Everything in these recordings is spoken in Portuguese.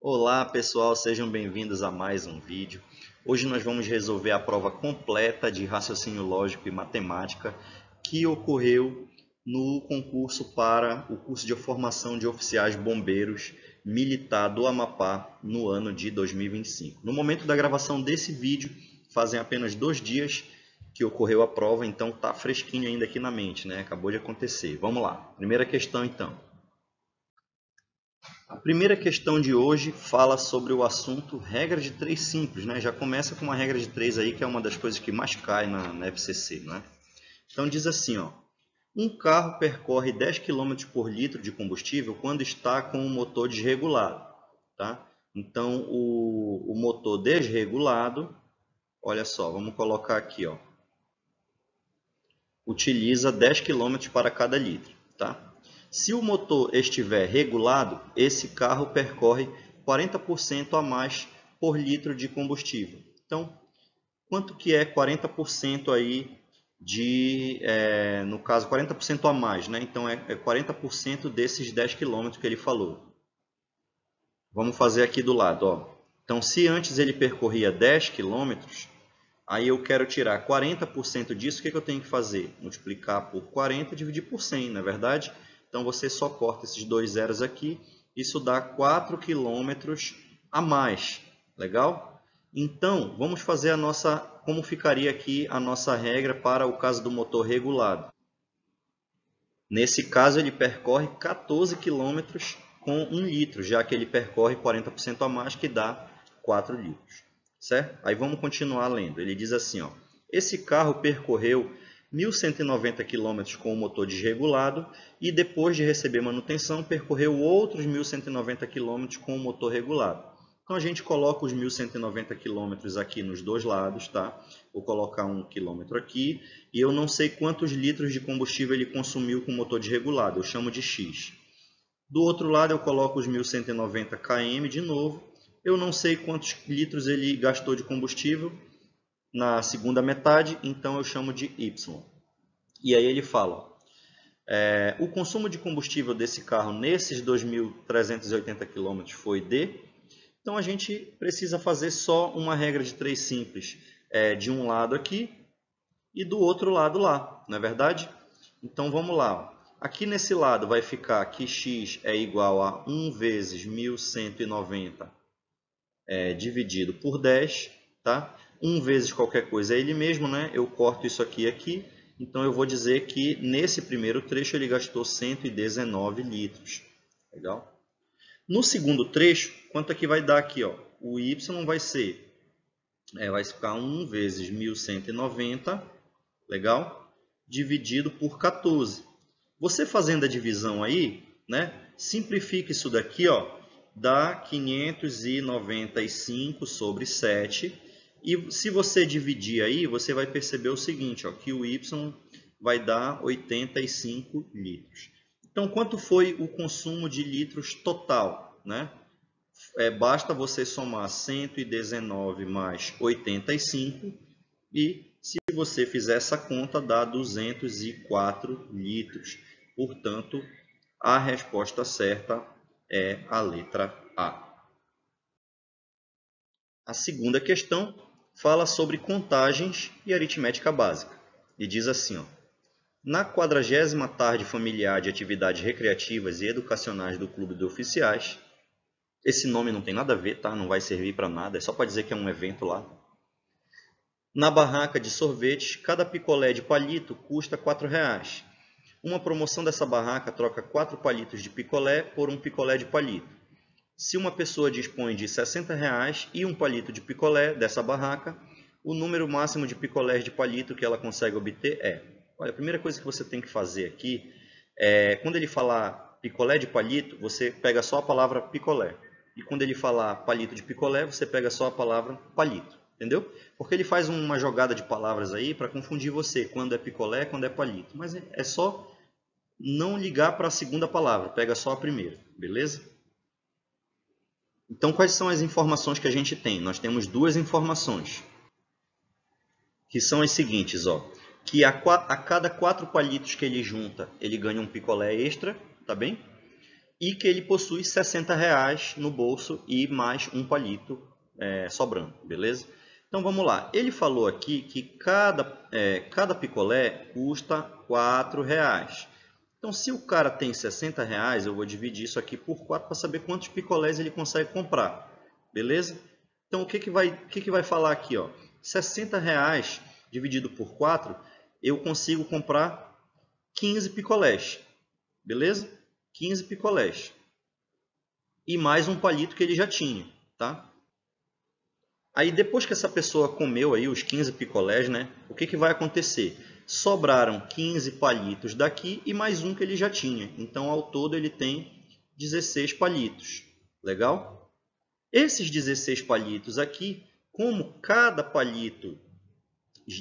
Olá pessoal, sejam bem-vindos a mais um vídeo. Hoje nós vamos resolver a prova completa de raciocínio lógico e matemática que ocorreu no concurso para o curso de formação de oficiais bombeiros militar do Amapá no ano de 2025. No momento da gravação desse vídeo, fazem apenas 2 dias que ocorreu a prova, então está fresquinho ainda aqui na mente, né? Acabou de acontecer. Vamos lá, primeira questão então. A primeira questão de hoje fala sobre o assunto regra de 3 simples, né? Já começa com uma regra de 3 aí, que é uma das coisas que mais cai na FCC, né? Então diz assim, ó: um carro percorre 10 km por litro de combustível quando está com o motor desregulado, tá? Então o motor desregulado, olha só, vamos colocar aqui, ó, utiliza 10 km para cada litro, tá? Se o motor estiver regulado, esse carro percorre 40% a mais por litro de combustível. Então, quanto que é 40% aí no caso, 40% a mais, né? Então, é 40% desses 10 km que ele falou. Vamos fazer aqui do lado, ó. Então, se antes ele percorria 10 km, aí eu quero tirar 40% disso, o que eu tenho que fazer? Multiplicar por 40 e dividir por 100, não é verdade? Então você só corta esses dois zeros aqui, isso dá 4 quilômetros a mais, legal? Então, vamos fazer como ficaria aqui a nossa regra para o caso do motor regulado. Nesse caso, ele percorre 14 quilômetros com 1 litro, já que ele percorre 40% a mais, que dá 4 litros. Certo? Aí vamos continuar lendo. Ele diz assim, ó: esse carro percorreu 1.190 km com o motor desregulado e depois de receber manutenção percorreu outros 1.190 km com o motor regulado. Então a gente coloca os 1.190 km aqui nos dois lados, tá? Vou colocar 1 km aqui e eu não sei quantos litros de combustível ele consumiu com o motor desregulado, eu chamo de X. Do outro lado eu coloco os 1.190 km de novo, eu não sei quantos litros ele gastou de combustível na segunda metade, então eu chamo de Y. E aí ele fala, o consumo de combustível desse carro nesses 2.380 km foi D. Então a gente precisa fazer só uma regra de 3 simples, de um lado aqui e do outro lado lá, não é verdade? Então vamos lá. Aqui nesse lado vai ficar que x é igual a 1 vezes 1.190 dividido por 10, tá? 1 vezes qualquer coisa é ele mesmo, né? Eu corto isso aqui, então eu vou dizer que nesse primeiro trecho ele gastou 119 litros. Legal? No segundo trecho, quanto é que vai dar aqui, ó? O y vai ficar 1 vezes 1.190, legal? Dividido por 14. Você fazendo a divisão aí, né? Simplifica isso daqui, ó, dá 595 sobre 7. E se você dividir aí, você vai perceber o seguinte, ó, que o y vai dar 85 litros. Então, quanto foi o consumo de litros total, né? Basta você somar 119 mais 85 e, se você fizer essa conta, dá 204 litros. Portanto, a resposta certa é a letra A. A segunda questão fala sobre contagens e aritmética básica. E diz assim, ó: na 40ª tarde familiar de atividades recreativas e educacionais do Clube de Oficiais, esse nome não tem nada a ver, tá? Não vai servir para nada, é só para dizer que é um evento lá. Na barraca de sorvetes, cada picolé de palito custa R$ 4,00. Uma promoção dessa barraca troca 4 palitos de picolé por um picolé de palito. Se uma pessoa dispõe de R$ 60,00 e um palito de picolé dessa barraca, o número máximo de picolés de palito que ela consegue obter é... Olha, a primeira coisa que você tem que fazer aqui quando ele falar picolé de palito, você pega só a palavra picolé. E quando ele falar palito de picolé, você pega só a palavra palito. Entendeu? Porque ele faz uma jogada de palavras aí para confundir você, quando é picolé, quando é palito. Mas é só não ligar para a segunda palavra, pega só a primeira, beleza? Então, quais são as informações que a gente tem? Nós temos duas informações, que são as seguintes, ó, que a cada 4 palitos que ele junta, ele ganha um picolé extra, tá bem? e que ele possui R$60 no bolso e mais um palito sobrando, beleza? Então vamos lá, ele falou aqui que cada picolé custa R$4. Então se o cara tem R$60, eu vou dividir isso aqui por 4 para saber quantos picolés ele consegue comprar, beleza? Então o que vai falar aqui, ó? R$60 dividido por 4, eu consigo comprar 15 picolés, beleza? 15 picolés. E mais um palito que ele já tinha, tá? Aí depois que essa pessoa comeu aí os 15 picolés, né? O que vai acontecer? Sobraram 15 palitos daqui e mais um que ele já tinha. Então ao todo ele tem 16 palitos. Legal? Esses 16 palitos aqui, como cada palito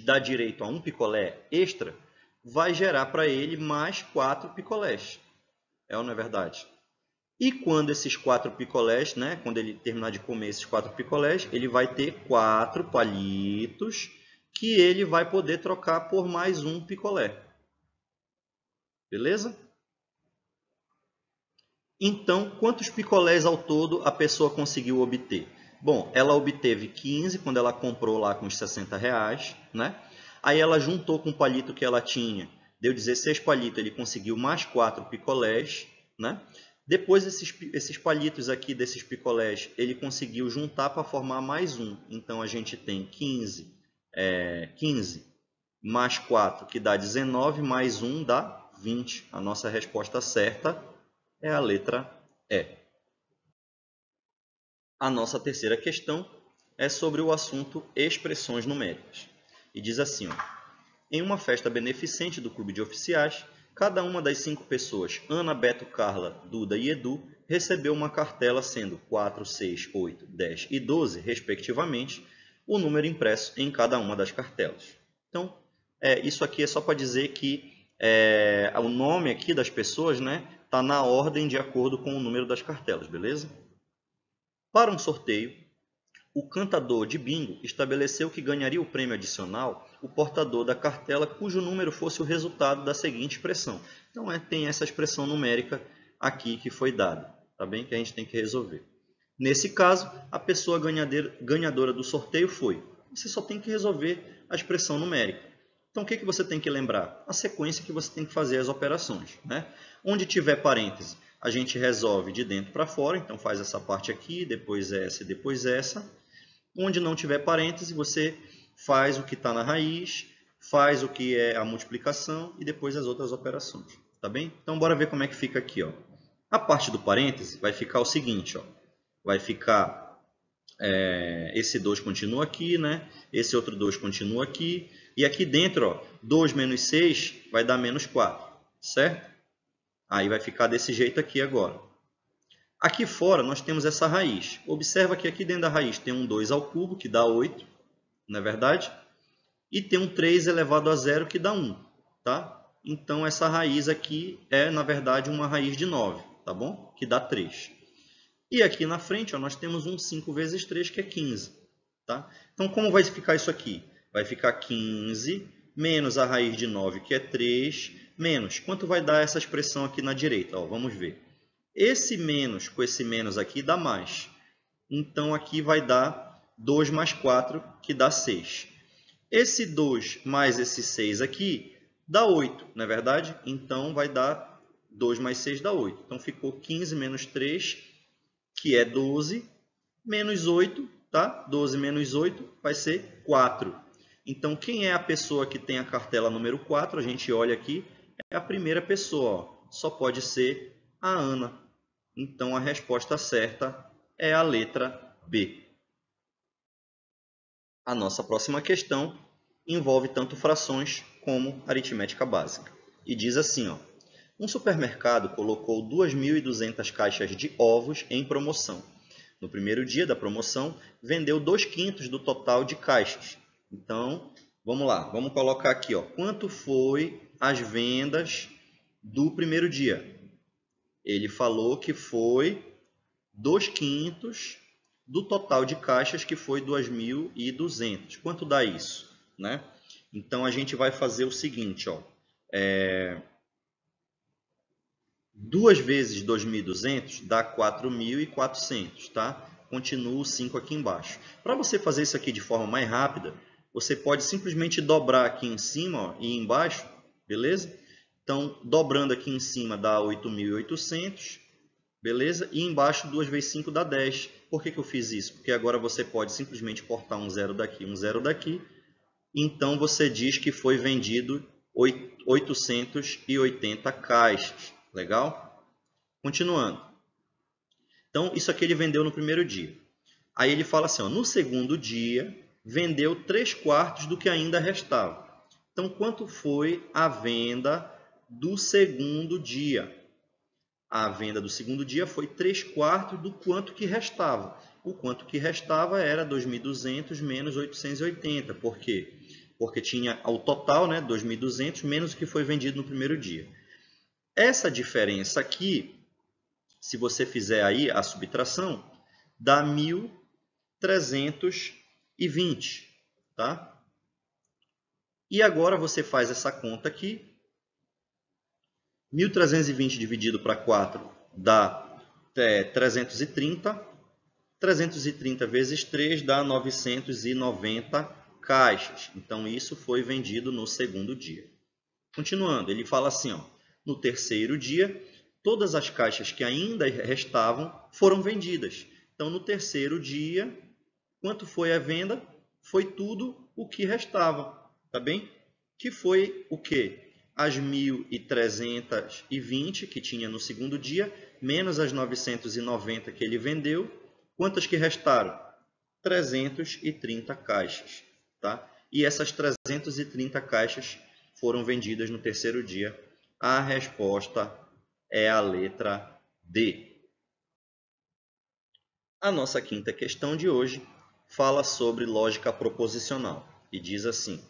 dá direito a um picolé extra, vai gerar para ele mais 4 picolés. É ou não é verdade? E quando esses 4 picolés, né, quando ele terminar de comer esses 4 picolés, ele vai ter 4 palitos que ele vai poder trocar por mais um picolé. Beleza? Então, quantos picolés ao todo a pessoa conseguiu obter? Bom, ela obteve 15 quando ela comprou lá com os R$60, né? Aí ela juntou com o palito que ela tinha, deu 16 palitos, ele conseguiu mais 4 picolés, né? Depois esses palitos aqui desses picolés, ele conseguiu juntar para formar mais um. Então a gente tem 15 mais 4 que dá 19, mais 1 dá 20. A nossa resposta certa é a letra E. A nossa terceira questão é sobre o assunto expressões numéricas. E diz assim, ó, em uma festa beneficente do Clube de Oficiais, cada uma das 5 pessoas, Ana, Beto, Carla, Duda e Edu, recebeu uma cartela sendo 4, 6, 8, 10 e 12, respectivamente, o número impresso em cada uma das cartelas. Então, isso aqui é só para dizer que o nome aqui das pessoas, né, está na ordem de acordo com o número das cartelas, beleza? Para um sorteio, o cantador de bingo estabeleceu que ganharia o prêmio adicional o portador da cartela cujo número fosse o resultado da seguinte expressão. Então, tem essa expressão numérica aqui que foi dada, tá bem? Que a gente tem que resolver. Nesse caso, a pessoa ganhadora do sorteio foi. Você só tem que resolver a expressão numérica. Então, o que você tem que lembrar? A sequência que você tem que fazer as operações, né? Onde tiver parêntese, a gente resolve de dentro para fora. Então, faz essa parte aqui, depois essa e depois essa. Onde não tiver parêntese, você faz o que está na raiz, faz o que é a multiplicação e depois as outras operações. Tá bem? Então, bora ver como é que fica aqui, ó. A parte do parêntese vai ficar o seguinte, ó. Vai ficar esse 2 continua aqui, né? Esse outro 2 continua aqui. E aqui dentro, ó, 2 menos 6 vai dar menos 4, certo? Aí vai ficar desse jeito aqui agora. Aqui fora nós temos essa raiz. Observa que aqui dentro da raiz tem um 2 ao cubo, que dá 8, não é verdade? E tem um 3 elevado a 0, que dá 1, tá? Então essa raiz aqui é, na verdade, uma raiz de 9, tá bom? Que dá 3. E aqui na frente, ó, nós temos um 5 vezes 3, que é 15. Tá? Então, como vai ficar isso aqui? Vai ficar 15 menos a raiz de 9, que é 3, menos. Quanto vai dar essa expressão aqui na direita? Ó, vamos ver. Esse menos com esse menos aqui dá mais. Então, aqui vai dar 2 mais 4, que dá 6. Esse 2 mais esse 6 aqui dá 8, não é verdade? Então, vai dar 2 mais 6 dá 8. Então, ficou 15 menos 3, que é 12, menos 8, tá? 12 menos 8 vai ser 4. Então, quem é a pessoa que tem a cartela número 4? A gente olha aqui, é a primeira pessoa, ó. Só pode ser a Ana. Então, a resposta certa é a letra B. A nossa próxima questão envolve tanto frações como aritmética básica. E diz assim, ó. Um supermercado colocou 2.200 caixas de ovos em promoção. No primeiro dia da promoção, vendeu 2/5 do total de caixas. Então, vamos lá. Vamos colocar aqui, ó. Quanto foi as vendas do primeiro dia? Ele falou que foi 2/5 do total de caixas, que foi 2.200. Quanto dá isso, né? Então, a gente vai fazer o seguinte, ó. 2 vezes 2.200 dá 4.400, tá? Continua o 5 aqui embaixo. Para você fazer isso aqui de forma mais rápida, você pode simplesmente dobrar aqui em cima, ó, e embaixo, beleza? Então, dobrando aqui em cima dá 8.800, beleza? E embaixo 2 vezes 5 dá 10. Por que eu fiz isso? Porque agora você pode simplesmente cortar um zero daqui, um zero daqui. Então, você diz que foi vendido 880 caixas. Legal? Continuando. Então, isso aqui ele vendeu no primeiro dia. Aí ele fala assim, ó, no segundo dia, vendeu 3/4 do que ainda restava. Então, quanto foi a venda do segundo dia? A venda do segundo dia foi 3/4 do quanto que restava. O quanto que restava era 2.200 menos 880. Por quê? Porque tinha o total, né, 2.200 menos o que foi vendido no primeiro dia. Essa diferença aqui, se você fizer aí a subtração, dá 1.320, tá? E agora você faz essa conta aqui. 1.320 dividido para 4 dá 330. 330 vezes 3 dá 990 caixas. Então, isso foi vendido no segundo dia. Continuando, ele fala assim, ó, no terceiro dia, todas as caixas que ainda restavam foram vendidas. Então, no terceiro dia, quanto foi a venda? Foi tudo o que restava, tá bem? Que foi o quê? As 1.320 que tinha no segundo dia, menos as 990 que ele vendeu. Quantas que restaram? 330 caixas, tá? E essas 330 caixas foram vendidas no terceiro dia. A resposta é a letra D. A nossa quinta questão de hoje fala sobre lógica proposicional e diz assim: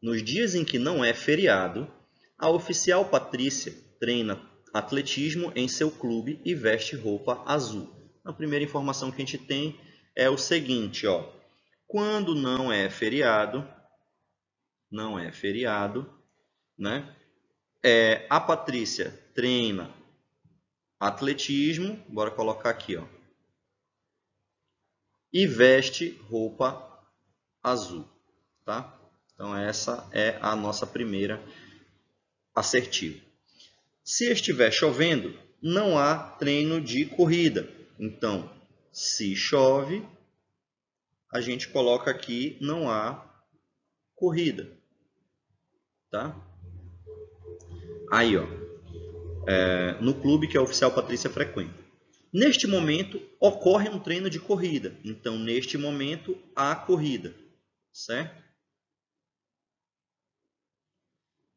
nos dias em que não é feriado, a oficial Patrícia treina atletismo em seu clube e veste roupa azul. A primeira informação que a gente tem é o seguinte, ó. Quando não é feriado, né? A Patrícia treina atletismo, bora colocar aqui, ó. E veste roupa azul, tá? Então essa é a nossa primeira assertiva. Se estiver chovendo, não há treino de corrida. Então, se chove, a gente coloca aqui não há corrida, tá? Aí, ó, no clube que a oficial Patrícia frequenta. Neste momento, ocorre um treino de corrida. Então, neste momento, há corrida, certo?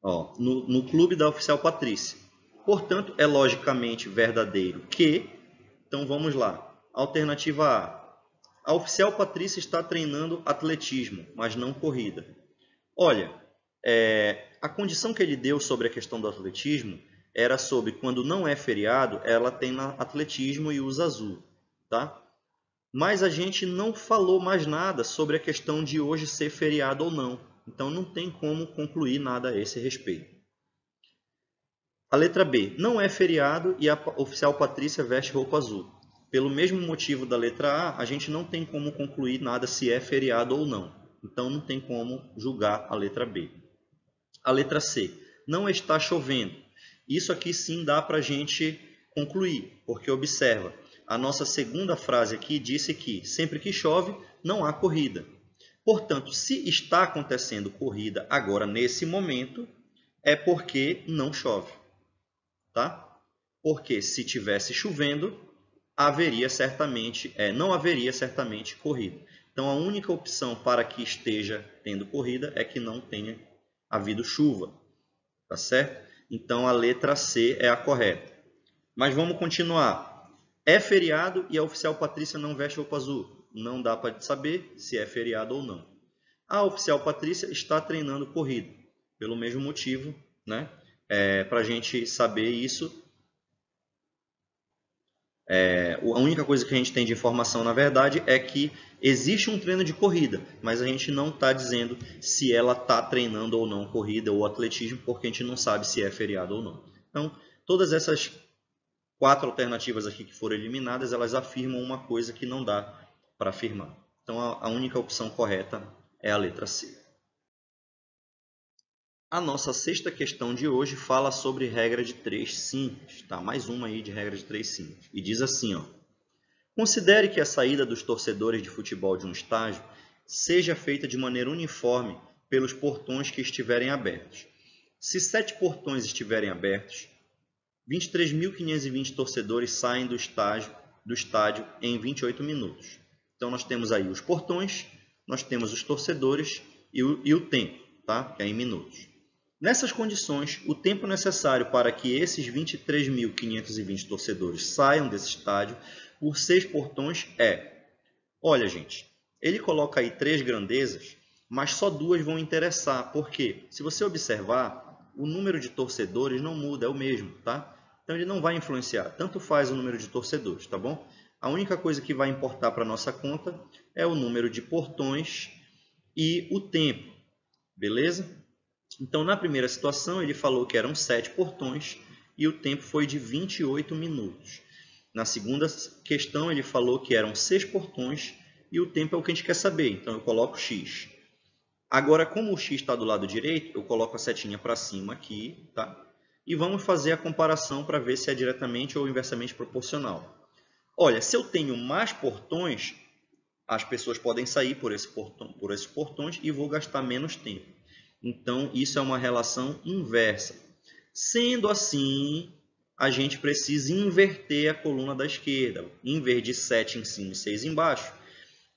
Ó, no clube da oficial Patrícia. Portanto, é logicamente verdadeiro que... Então, vamos lá. Alternativa A. A oficial Patrícia está treinando atletismo, mas não corrida. Olha, a condição que ele deu sobre a questão do atletismo era sobre quando não é feriado, ela tem atletismo e usa azul, tá? Mas a gente não falou mais nada sobre a questão de hoje ser feriado ou não. Então não tem como concluir nada a esse respeito. A letra B. Não é feriado e a oficial Patrícia veste roupa azul. Pelo mesmo motivo da letra A, a gente não tem como concluir nada se é feriado ou não. Então não tem como julgar a letra B. A letra C. Não está chovendo. Isso aqui sim dá para a gente concluir, porque observa, a nossa segunda frase aqui disse que sempre que chove não há corrida. Portanto, se está acontecendo corrida agora nesse momento, é porque não chove, tá? Porque se tivesse chovendo, não haveria certamente corrida. Então, a única opção para que esteja tendo corrida é que não tenha havido chuva, tá certo? Então, a letra C é a correta. Mas vamos continuar. É feriado e a oficial Patrícia não veste roupa azul. Não dá para saber se é feriado ou não. A oficial Patrícia está treinando corrida. Pelo mesmo motivo, né? Para a gente saber isso, a única coisa que a gente tem de informação, na verdade, é que existe um treino de corrida, mas a gente não está dizendo se ela está treinando ou não corrida ou atletismo, porque a gente não sabe se é feriado ou não. Então, todas essas 4 alternativas aqui que foram eliminadas, elas afirmam uma coisa que não dá para afirmar. Então, a única opção correta é a letra C. A nossa sexta questão de hoje fala sobre regra de 3 simples. Tá? Mais uma aí de regra de 3 simples. E diz assim, ó: considere que a saída dos torcedores de futebol de um estádio seja feita de maneira uniforme pelos portões que estiverem abertos. Se 7 portões estiverem abertos, 23.520 torcedores saem do estádio em 28 minutos. Então, nós temos aí os portões, nós temos os torcedores e o tempo, tá? Que é em minutos. Nessas condições, o tempo necessário para que esses 23.520 torcedores saiam desse estádio por 6 portões é... Olha, gente, ele coloca aí 3 grandezas, mas só 2 vão interessar. Por quê? Se você observar, o número de torcedores não muda, é o mesmo, tá? Então, ele não vai influenciar. Tanto faz o número de torcedores, tá bom? A única coisa que vai importar para a nossa conta é o número de portões e o tempo, beleza? Então, na primeira situação, ele falou que eram 7 portões e o tempo foi de 28 minutos. Na segunda questão, ele falou que eram 6 portões e o tempo é o que a gente quer saber. Então, eu coloco X. Agora, como o X está do lado direito, eu coloco a setinha para cima aqui, tá? E vamos fazer a comparação para ver se é diretamente ou inversamente proporcional. Olha, se eu tenho mais portões, as pessoas podem sair por esses portões e vou gastar menos tempo. Então, isso é uma relação inversa. Sendo assim, a gente precisa inverter a coluna da esquerda. Em vez de 7 em cima e 6 embaixo,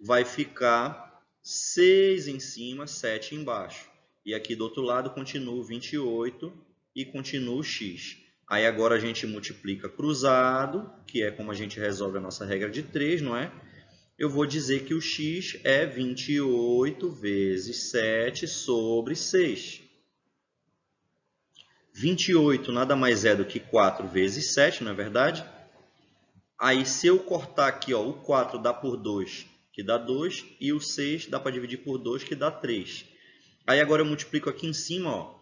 vai ficar 6 em cima, 7 embaixo. E aqui do outro lado continua o 28 e continua o x. Aí agora a gente multiplica cruzado, que é como a gente resolve a nossa regra de 3, não é? Eu vou dizer que o x é 28 vezes 7 sobre 6. 28 nada mais é do que 4 vezes 7, não é verdade? Aí, se eu cortar aqui, ó, o 4 dá por 2, que dá 2, e o 6 dá para dividir por 2, que dá 3. Aí, agora eu multiplico aqui em cima, ó,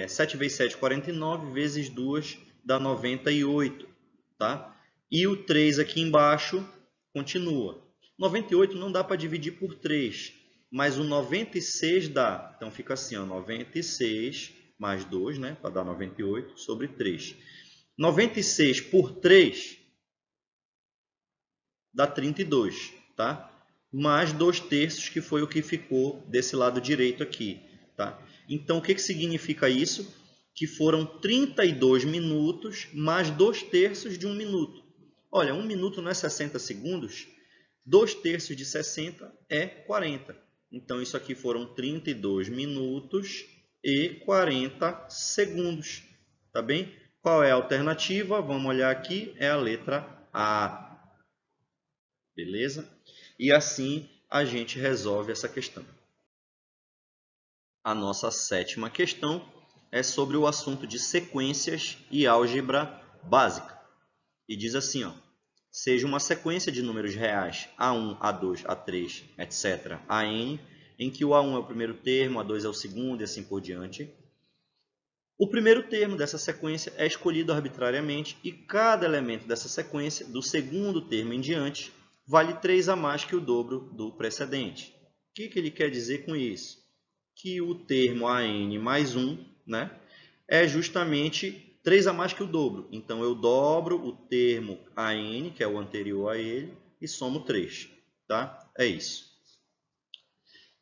7 vezes 7, 49, vezes 2 dá 98, tá? E o 3 aqui embaixo continua. 98 não dá para dividir por 3, mas o 96 dá. Então, fica assim, ó, 96 mais 2, né, para dar 98, sobre 3. 96 por 3 dá 32, tá? Mais 2/3, que foi o que ficou desse lado direito aqui, tá? Então, o que significa isso? Que foram 32 minutos mais 2/3 de 1 minuto. Olha, 1 minuto não é 60 segundos? 2/3 de 60 é 40. Então, isso aqui foram 32 minutos e 40 segundos. Tá bem? Qual é a alternativa? Vamos olhar aqui. É a letra A. Beleza? E assim a gente resolve essa questão. A nossa sétima questão é sobre o assunto de sequências e álgebra básica. E diz assim, ó: seja uma sequência de números reais A1, A2, A3, etc., AN, em que o A1 é o primeiro termo, A2 é o segundo e assim por diante. O primeiro termo dessa sequência é escolhido arbitrariamente e cada elemento dessa sequência, do segundo termo em diante, vale 3 a mais que o dobro do precedente. O que ele quer dizer com isso? Que o termo AN mais 1, né, é justamente 3 a mais que o dobro. Então, eu dobro o termo AN, que é o anterior a ele, e somo 3. Tá? É isso.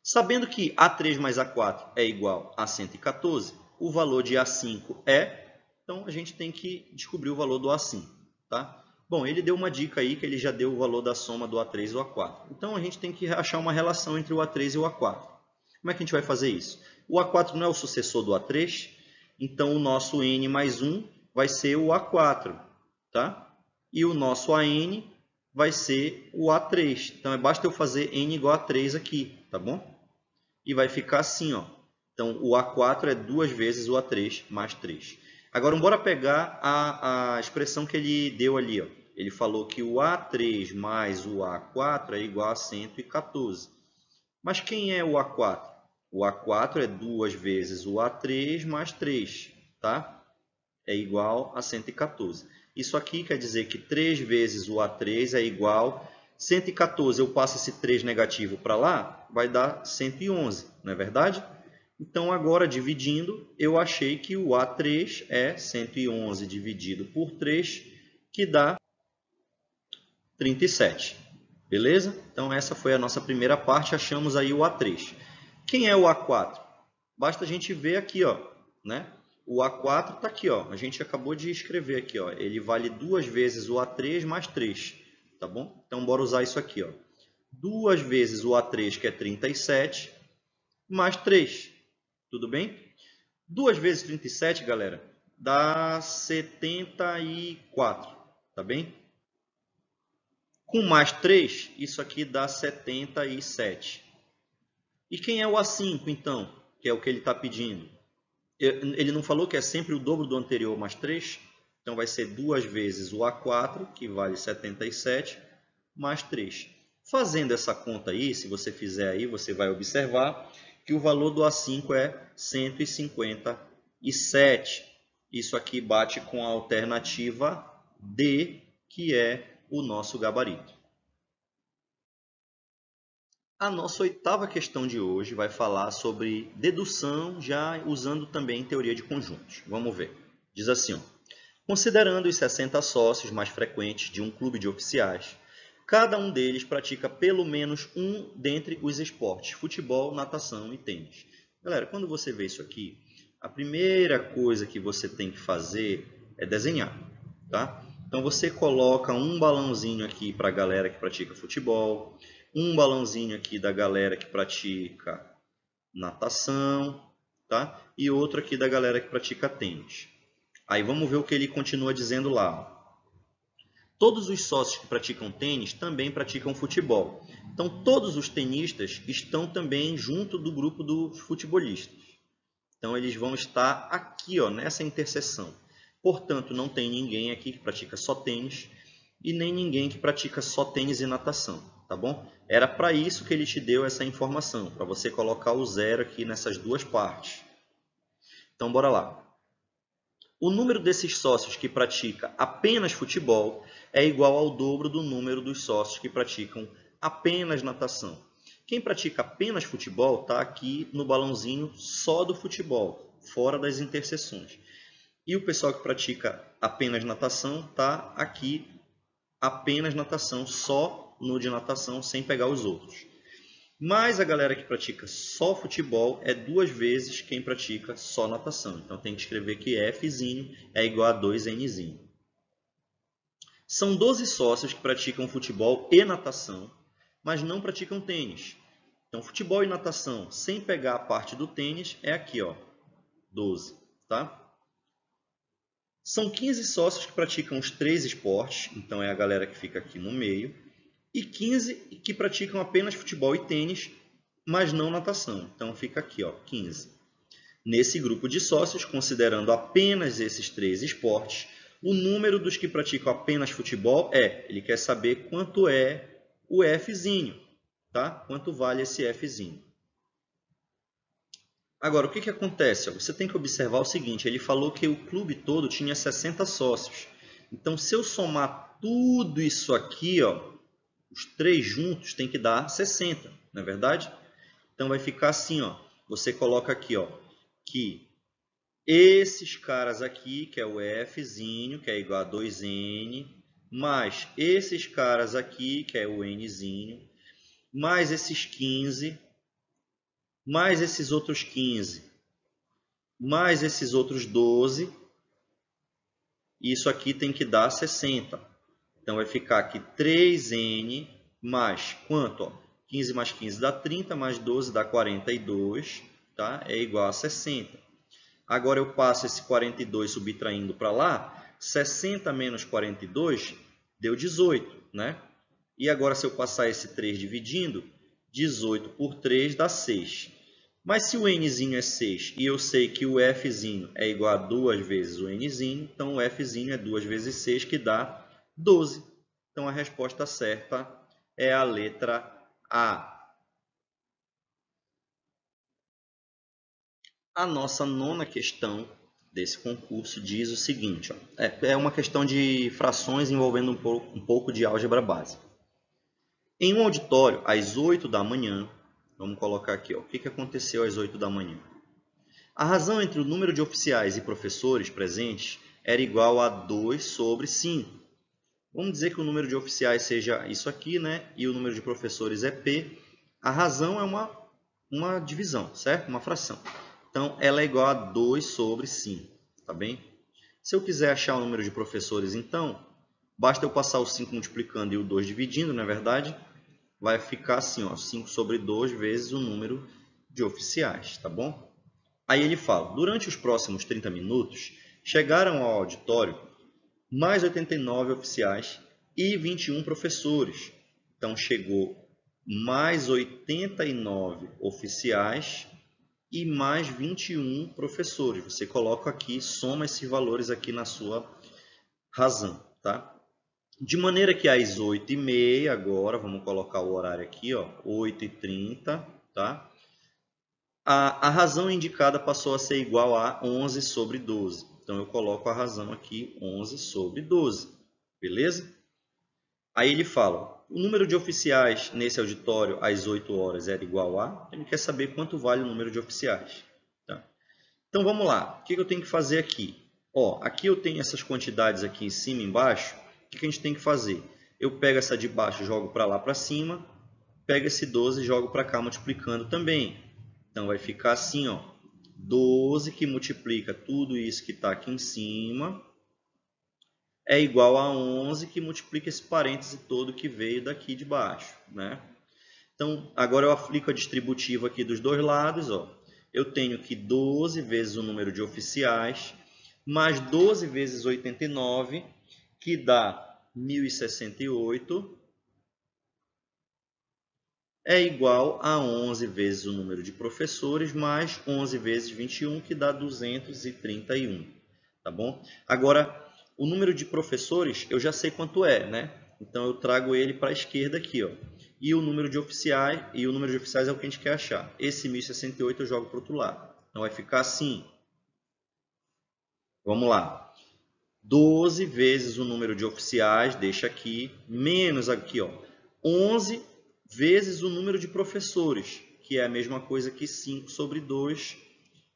Sabendo que A3 mais A4 é igual a 114, o valor de A5 é... Então, a gente tem que descobrir o valor do A5. Tá? Bom, ele deu uma dica aí que ele já deu o valor da soma do A3 e do A4. Então, a gente tem que achar uma relação entre o A3 e o A4. Como é que a gente vai fazer isso? O A4 não é o sucessor do A3, então o nosso N mais 1 vai ser o A4, tá? E o nosso AN vai ser o A3. Então, basta eu fazer N igual a 3 aqui, tá bom? E vai ficar assim, ó. Então, o A4 é 2 vezes o A3 mais 3. Agora, bora pegar a expressão que ele deu ali, ó. Ele falou que o A3 mais o A4 é igual a 114. Mas quem é o A4? O A4 é 2 vezes o A3 mais 3, tá? É igual a 114. Isso aqui quer dizer que 3 vezes o A3 é igual... 114, eu passo esse 3 negativo para lá, vai dar 111, não é verdade? Então, agora, dividindo, eu achei que o A3 é 111 dividido por 3, que dá 37. Beleza? Então, essa foi a nossa primeira parte, achamos aí o A3. Quem é o A4? Basta a gente ver aqui, ó, né? O A4 está aqui, ó. A gente acabou de escrever aqui, ó. Ele vale 2 vezes o A3 mais 3. Tá bom? Então, bora usar isso aqui, ó. 2 vezes o A3, que é 37, mais 3. Tudo bem? 2 vezes 37, galera, dá 74. Tá bem? Com mais 3, isso aqui dá 77. E quem é o A5, então? Que é o que ele está pedindo. Ele não falou que é sempre o dobro do anterior mais 3? Então, vai ser 2 vezes o A4, que vale 77, mais 3. Fazendo essa conta aí, se você fizer aí, você vai observar que o valor do A5 é 157. Isso aqui bate com a alternativa D, que é o nosso gabarito. A nossa oitava questão de hoje vai falar sobre dedução, já usando também teoria de conjuntos. Vamos ver. Diz assim, ó, considerando os 60 sócios mais frequentes de um clube de oficiais, cada um deles pratica pelo menos um dentre os esportes, futebol, natação e tênis. Galera, quando você vê isso aqui, a primeira coisa que você tem que fazer é desenhar, tá? Então, você coloca um balãozinho aqui para a galera que pratica futebol, um balãozinho aqui da galera que pratica natação, tá? E outro aqui da galera que pratica tênis. Aí vamos ver o que ele continua dizendo lá. Todos os sócios que praticam tênis também praticam futebol. Então, todos os tenistas estão também junto do grupo dos futebolistas. Então, eles vão estar aqui, ó, nessa interseção. Portanto, não tem ninguém aqui que pratica só tênis e nem ninguém que pratica só tênis e natação, tá bom? Era para isso que ele te deu essa informação, para você colocar o zero aqui nessas duas partes. Então, bora lá. O número desses sócios que pratica apenas futebol é igual ao dobro do número dos sócios que praticam apenas natação. Quem pratica apenas futebol está aqui no balãozinho só do futebol, fora das interseções. E o pessoal que pratica apenas natação está aqui apenas natação, só no de natação, sem pegar os outros. Mas a galera que pratica só futebol é 2 vezes quem pratica só natação. Então, tem que escrever que Fzinho é igual a 2Nzinho. São 12 sócios que praticam futebol e natação, mas não praticam tênis. Então, futebol e natação, sem pegar a parte do tênis, é aqui, ó, 12, tá? São 15 sócios que praticam os 3 esportes, então é a galera que fica aqui no meio, e 15 que praticam apenas futebol e tênis, mas não natação. Então fica aqui, ó, 15. Nesse grupo de sócios, considerando apenas esses 3 esportes, o número dos que praticam apenas futebol ele quer saber quanto é o Fzinho, tá? Quanto vale esse Fzinho. Agora, o que acontece? Você tem que observar o seguinte, ele falou que o clube todo tinha 60 sócios. Então, se eu somar tudo isso aqui, ó, os 3 juntos, tem que dar 60, não é verdade? Então, vai ficar assim, ó, você coloca aqui, ó, que esses caras aqui, que é o Fzinho, que é igual a 2N, mais esses caras aqui, que é o Nzinho, mais esses 15, mais esses outros 15, mais esses outros 12, isso aqui tem que dar 60. Então, vai ficar aqui 3N mais quanto? Ó? 15 mais 15 dá 30, mais 12 dá 42, tá? É igual a 60. Agora, eu passo esse 42 subtraindo para lá, 60 menos 42 deu 18, né? E agora, se eu passar esse 3 dividindo, 18 por 3 dá 6. Mas se o Nzinho é 6 e eu sei que o Fzinho é igual a 2 vezes o Nzinho, então o Fzinho é 2 vezes 6, que dá 12. Então, a resposta certa é a letra A. A nossa nona questão desse concurso diz o seguinte, ó, é uma questão de frações envolvendo um pouco de álgebra básica. Em um auditório, às 8 da manhã, vamos colocar aqui, ó, o que aconteceu às 8 da manhã? A razão entre o número de oficiais e professores presentes era igual a 2 sobre 5. Vamos dizer que o número de oficiais seja isso aqui, né? E o número de professores é P. A razão é uma divisão, certo? Uma fração. Então, ela é igual a 2 sobre 5, tá bem? Se eu quiser achar o número de professores, então, basta eu passar o 5 multiplicando e o 2 dividindo, não é verdade? Vai ficar assim, ó, 5 sobre 2 vezes o número de oficiais, tá bom? Aí ele fala, durante os próximos 30 minutos, chegaram ao auditório mais 89 oficiais e 21 professores. Então, chegou mais 89 oficiais e mais 21 professores. Você coloca aqui, soma esses valores aqui na sua razão, tá? De maneira que às 8h30, agora, vamos colocar o horário aqui, ó, 8h30, tá? A razão indicada passou a ser igual a 11 sobre 12. Então, eu coloco a razão aqui, 11 sobre 12. Beleza? Aí ele fala, o número de oficiais nesse auditório às 8 horas era igual a... Ele quer saber quanto vale o número de oficiais. Tá? Então, vamos lá. O que eu tenho que fazer aqui? Ó, aqui eu tenho essas quantidades aqui em cima e embaixo. O que a gente tem que fazer? Eu pego essa de baixo e jogo para lá para cima. Pego esse 12 e jogo para cá multiplicando também. Então, vai ficar assim, ó, 12 que multiplica tudo isso que está aqui em cima é igual a 11 que multiplica esse parêntese todo que veio daqui de baixo, né? Então, agora eu aplico a distributiva aqui dos dois lados, ó. Eu tenho que 12 vezes o número de oficiais, mais 12 vezes 89, que dá 1068, é igual a 11 vezes o número de professores, mais 11 vezes 21, que dá 231. Tá bom? Agora, o número de professores, eu já sei quanto é, né? Então, eu trago ele para a esquerda aqui, ó. E o número de oficiais é o que a gente quer achar. Esse 1068 eu jogo para o outro lado. Então, vai ficar assim. Vamos lá. 12 vezes o número de oficiais, deixa aqui, menos aqui, ó, 11 vezes o número de professores, que é a mesma coisa que 5 sobre 2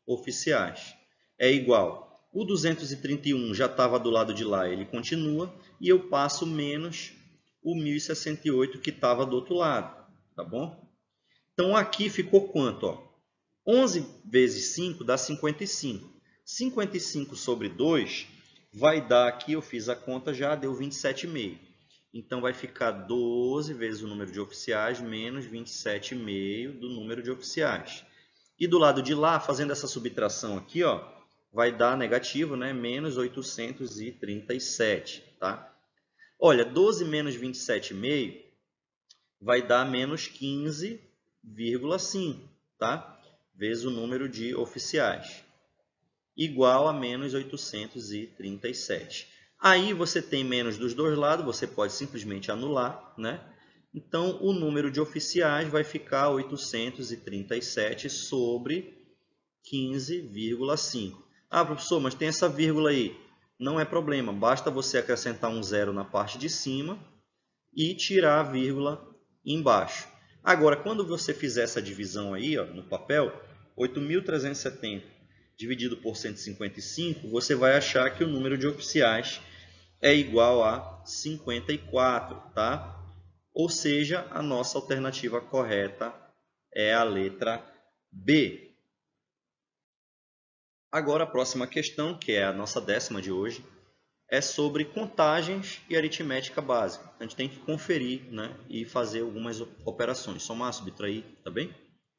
oficiais. É igual. O 231 já estava do lado de lá, ele continua, e eu passo menos o 1068 que estava do outro lado, tá bom? Então, aqui ficou quanto? Ó? 11 vezes 5 dá 55. 55 sobre 2 vai dar aqui, eu fiz a conta já, deu 27,5. Então, vai ficar 12 vezes o número de oficiais menos 27,5 do número de oficiais. E do lado de lá, fazendo essa subtração aqui, ó, vai dar negativo, né? Menos 837, tá? Olha, 12 menos 27,5 vai dar menos 15,5, tá? Vezes o número de oficiais, igual a menos 837. Aí você tem menos dos dois lados, você pode simplesmente anular, né? Então, o número de oficiais vai ficar 837 sobre 15,5. Ah, professor, mas tem essa vírgula aí. Não é problema, basta você acrescentar um zero na parte de cima e tirar a vírgula embaixo. Agora, quando você fizer essa divisão aí, ó, no papel, 8.370 dividido por 155, você vai achar que o número de oficiais é igual a 54, tá? Ou seja, a nossa alternativa correta é a letra B. Agora, a próxima questão, que é a nossa 10ª de hoje, é sobre contagens e aritmética básica. A gente tem que conferir, né, e fazer algumas operações. Somar, subtrair, tá bem?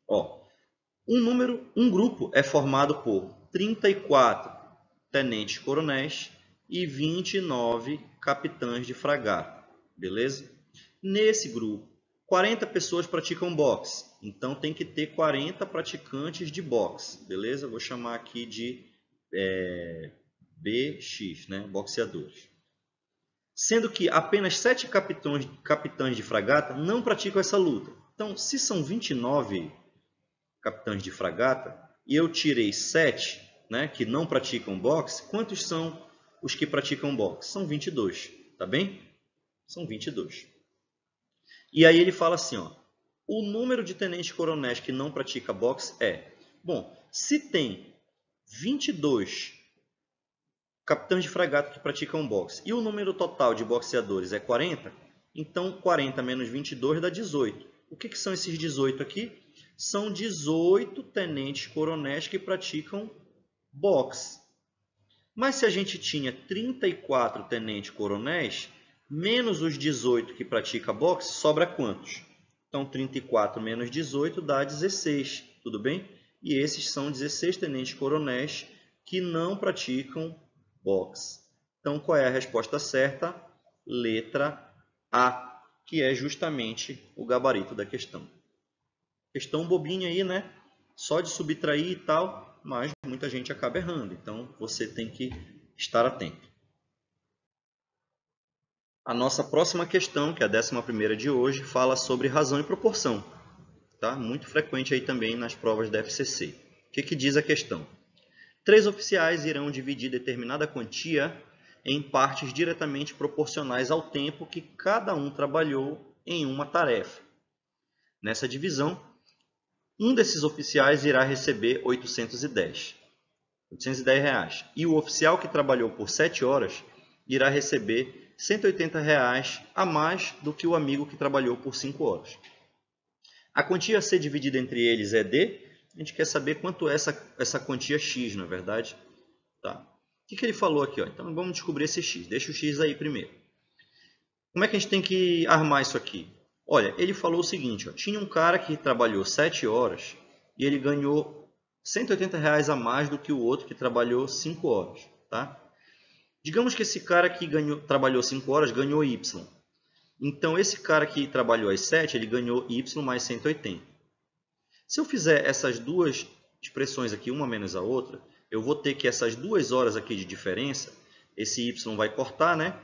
Ó, um grupo é formado por 34 tenentes-coronéis e 29 capitães de fragata, beleza? Nesse grupo, 40 pessoas praticam boxe, então tem que ter 40 praticantes de boxe, beleza? Vou chamar aqui de BX, né? Boxeadores. Sendo que apenas 7 capitães de fragata não praticam essa luta. Então, se são 29 capitães de fragata e eu tirei 7, né, que não praticam boxe, quantos são os que praticam boxe? São 22, tá bem? São 22. E aí ele fala assim, ó, o número de tenentes-coronéis que não pratica boxe é... Bom, se tem 22 capitães de fragata que praticam boxe e o número total de boxeadores é 40, então 40 menos 22 dá 18. O que são esses 18 aqui? São 18 tenentes-coronéis que praticam boxe. Mas se a gente tinha 34 tenentes-coronéis, menos os 18 que praticam boxe, sobra quantos? Então, 34 menos 18 dá 16, tudo bem? E esses são 16 tenentes-coronéis que não praticam boxe. Então, qual é a resposta certa? Letra A, que é justamente o gabarito da questão. Questão bobinha aí, né? Só de subtrair e tal, mas muita gente acaba errando. Então, você tem que estar atento. A nossa próxima questão, que é a 11ª de hoje, fala sobre razão e proporção. Tá? Muito frequente aí também nas provas da FCC. O que diz a questão? 3 oficiais irão dividir determinada quantia em partes diretamente proporcionais ao tempo que cada um trabalhou em uma tarefa. Nessa divisão, um desses oficiais irá receber 810 reais. E o oficial que trabalhou por 7 horas irá receber 180 reais a mais do que o amigo que trabalhou por 5 horas. A quantia a ser dividida entre eles é D. A gente quer saber quanto é essa quantia X, não é verdade? Tá. O que ele falou aqui? Ó? Então vamos descobrir esse X. Deixa o X aí primeiro. Como é que a gente tem que armar isso aqui? Olha, ele falou o seguinte, ó, tinha um cara que trabalhou 7 horas e ele ganhou 180 reais a mais do que o outro que trabalhou 5 horas. Tá? Digamos que esse cara que trabalhou 5 horas ganhou Y. Então, esse cara que trabalhou às 7, ele ganhou Y mais 180. Se eu fizer essas duas expressões aqui, uma menos a outra, eu vou ter que essas 2 horas aqui de diferença, esse Y vai cortar, né?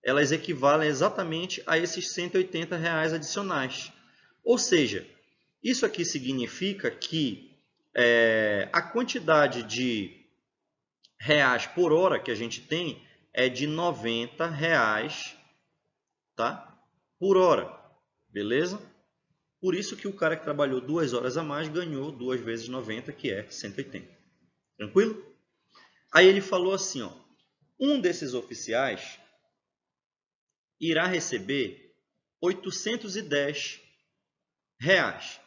Elas equivalem exatamente a esses 180 reais adicionais. Ou seja, isso aqui significa que a quantidade de reais por hora que a gente tem é de 90 reais, tá? Por hora, beleza? Por isso que o cara que trabalhou 2 horas a mais ganhou 2 vezes 90, que é 180. Tranquilo? Aí ele falou assim, ó, um desses oficiais irá receber 810 reais.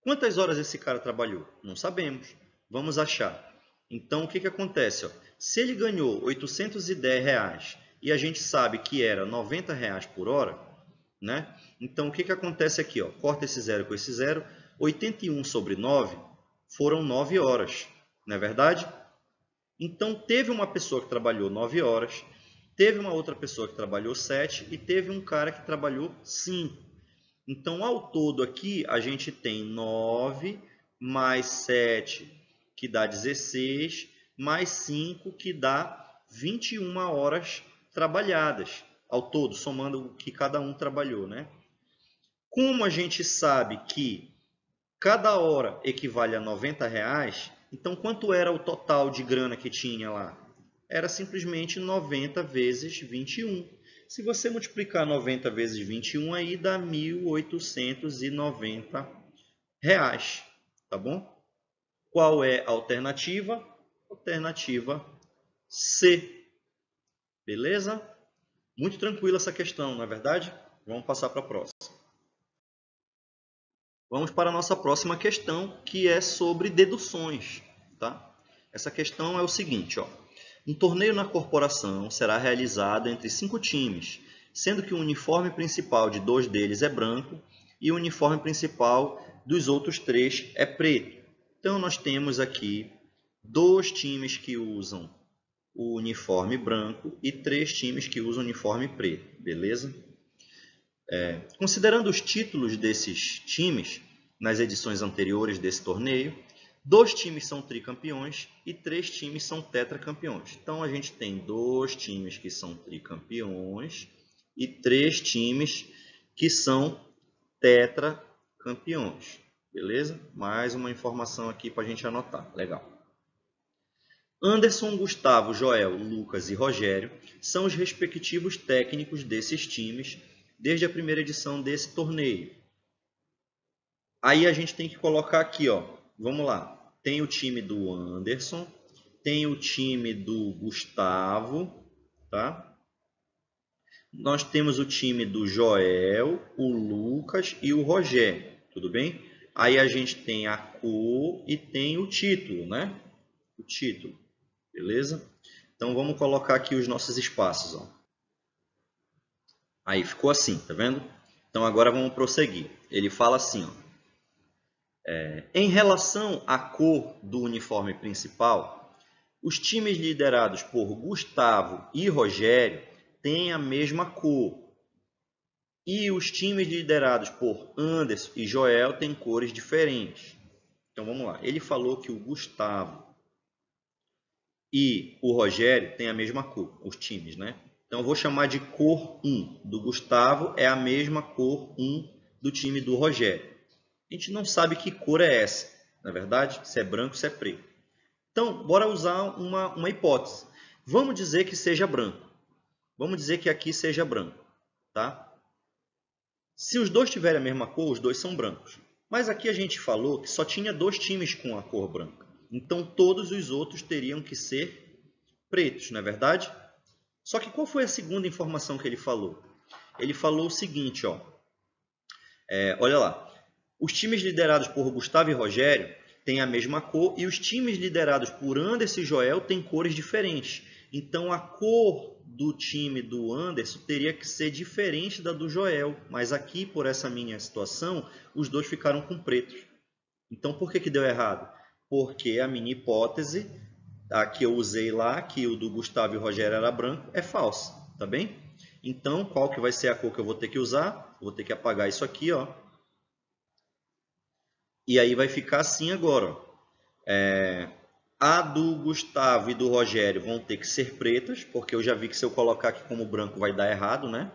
Quantas horas esse cara trabalhou? Não sabemos. Vamos achar. Então, o que acontece? Ó? Se ele ganhou 810 reais e a gente sabe que era 90 reais por hora, né? Então, o que acontece aqui? Ó? Corta esse zero com esse zero. 81 sobre 9 foram 9 horas. Não é verdade? Então, teve uma pessoa que trabalhou 9 horas, teve uma outra pessoa que trabalhou 7 e teve um cara que trabalhou 5. Então, ao todo aqui, a gente tem 9 mais 7, que dá 16, mais 5, que dá 21 horas trabalhadas. Ao todo, somando o que cada um trabalhou, né? Como a gente sabe que cada hora equivale a 90 reais, então quanto era o total de grana que tinha lá? Era simplesmente 90 vezes 21. Se você multiplicar 90 vezes 21, aí dá 1.890 reais, tá bom? Qual é a alternativa? Alternativa C. Beleza? Muito tranquila essa questão, não é verdade? Vamos passar para a próxima. Vamos para a nossa próxima questão, que é sobre deduções. Tá? Essa questão é o seguinte, ó. Um torneio na corporação será realizado entre 5 times, sendo que o uniforme principal de 2 deles é branco e o uniforme principal dos outros 3 é preto. Então, nós temos aqui 2 times que usam o uniforme branco e 3 times que usam o uniforme preto, beleza? Considerando os títulos desses times nas edições anteriores desse torneio, 2 times são tricampeões e 3 times são tetracampeões. Então, a gente tem 2 times que são tricampeões e 3 times que são tetracampeões. Beleza? Mais uma informação aqui para a gente anotar. Legal. Anderson, Gustavo, Joel, Lucas e Rogério são os respectivos técnicos desses times desde a primeira edição desse torneio. Aí a gente tem que colocar aqui, ó, vamos lá. Tem o time do Anderson, tem o time do Gustavo, tá? Nós temos o time do Joel, o Lucas e o Rogério, tudo bem? Aí a gente tem a cor e tem o título, né? O título, beleza? Então vamos colocar aqui os nossos espaços, ó. Aí ficou assim, tá vendo? Então agora vamos prosseguir. Ele fala assim, ó. Em relação à cor do uniforme principal, os times liderados por Gustavo e Rogério têm a mesma cor. E os times liderados por Anderson e Joel têm cores diferentes. Então vamos lá. Ele falou que o Gustavo e o Rogério têm a mesma cor, os times, né? Então eu vou chamar de cor 1 do Gustavo é a mesma cor 1 do time do Rogério. A gente não sabe que cor é essa, na verdade, se é branco, se é preto. Então, bora usar uma hipótese. Vamos dizer que seja branco. Vamos dizer que aqui seja branco, tá? Se os dois tiverem a mesma cor, os dois são brancos. Mas aqui a gente falou que só tinha 2 times com a cor branca. Então, todos os outros teriam que ser pretos, não é verdade? Só que qual foi a segunda informação que ele falou? Ele falou o seguinte, ó. Olha lá. Os times liderados por Gustavo e Rogério têm a mesma cor e os times liderados por Anderson e Joel têm cores diferentes. Então, a cor do time do Anderson teria que ser diferente da do Joel. Mas aqui, por essa minha situação, os dois ficaram com pretos. Então, por que deu errado? Porque a minha hipótese, a que eu usei lá, que o do Gustavo e o Rogério era branco, é falsa. Tá bem? Então, qual que vai ser a cor que eu vou ter que usar? Eu vou ter que apagar isso aqui, ó. E aí vai ficar assim agora, ó. A do Gustavo e do Rogério vão ter que ser pretas, porque eu já vi que se eu colocar aqui como branco vai dar errado, né?